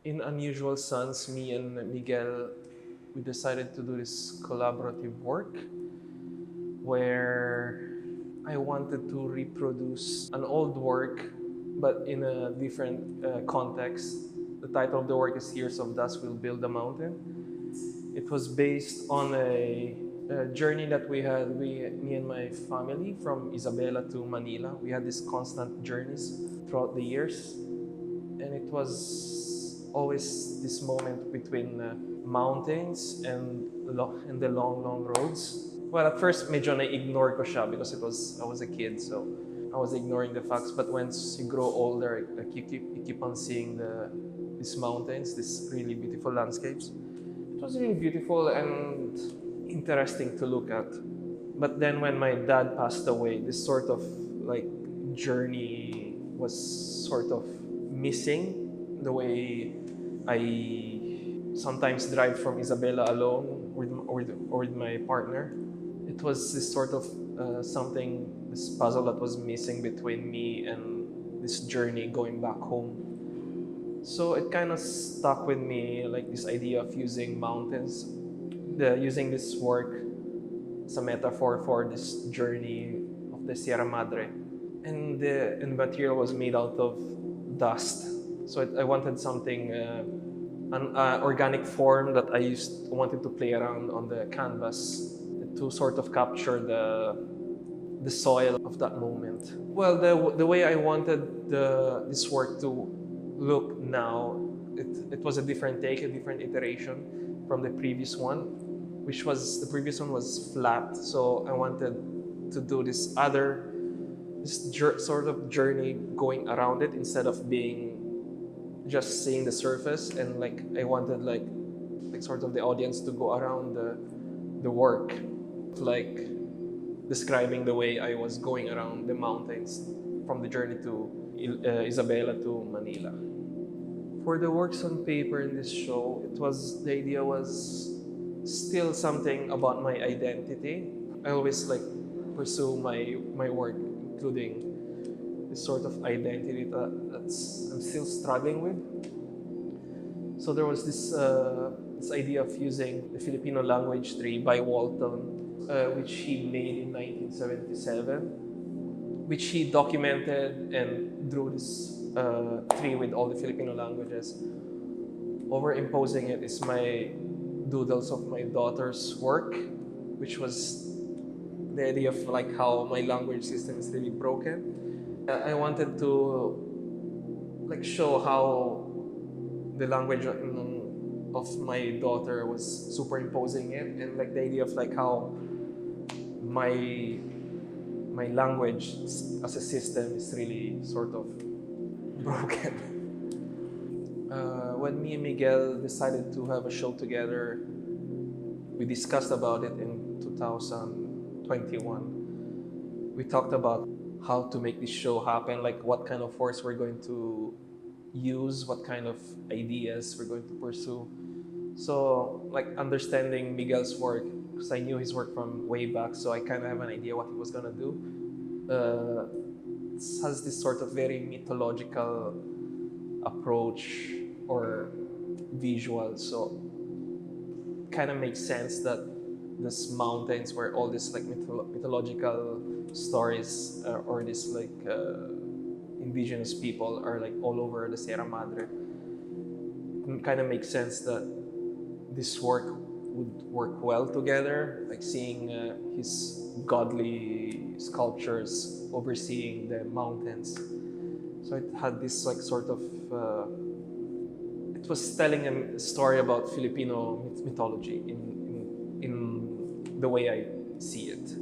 In Unusual Sons, me and Miguel, we decided to do this collaborative work where I wanted to reproduce an old work but in a different context. The title of the work is Years of Dust Will Build a Mountain. It was based on a journey that we had, me and my family, from Isabela to Manila. We had these constant journeys throughout the years, and it was always this moment between mountains and the long roads. Well, at first, medyo na-ignore ko siya because I was a kid, so I was ignoring the facts. But once you grow older, like you keep on seeing these mountains, these really beautiful landscapes. It was really beautiful and interesting to look at. But then when my dad passed away, this sort of like journey was sort of missing. The way I sometimes drive from Isabela alone or with my partner. It was this sort of this puzzle that was missing between me and this journey going back home. So it kind of stuck with me, like this idea of using mountains, using this work as a metaphor for this journey of the Sierra Madre. And the material was made out of dust. So I wanted something, an organic form that I wanted to play around on the canvas to sort of capture the soil of that moment. Well, the way I wanted this work to look now, it was a different take, a different iteration from the previous one, the previous one was flat. So I wanted to do this sort of journey going around it instead of being just seeing the surface. And like I wanted like sort of the audience to go around the work, like describing the way I was going around the mountains from the journey to Isabela to Manila. For the works on paper in this show, the idea was still something about my identity. I always like pursue my work, including this sort of identity that I'm still struggling with. So there was this idea of using the Filipino language tree by Walton, which he made in 1977, which he documented and drew this tree with all the Filipino languages. Overimposing it is my doodles of my daughter's work, which was the idea of like how my language system is really broken. I wanted to like show how the language of my daughter was superimposing it, and like the idea of like how my language as a system is really sort of broken. When me and Miguel decided to have a show together, we discussed about it in 2021. We talked about how to make this show happen, like what kind of force we're going to use, what kind of ideas we're going to pursue. So like understanding Miguel's work, because I knew his work from way back, so I kind of have an idea what he was gonna do. It has this sort of very mythological approach or visual, so kind of makes sense that these mountains where all these like mythological stories or this like indigenous people are like all over the Sierra Madre. It kind of makes sense that this work would work well together, like seeing his godly sculptures overseeing the mountains. So it had this like sort of, it was telling a story about Filipino mythology in the way I see it.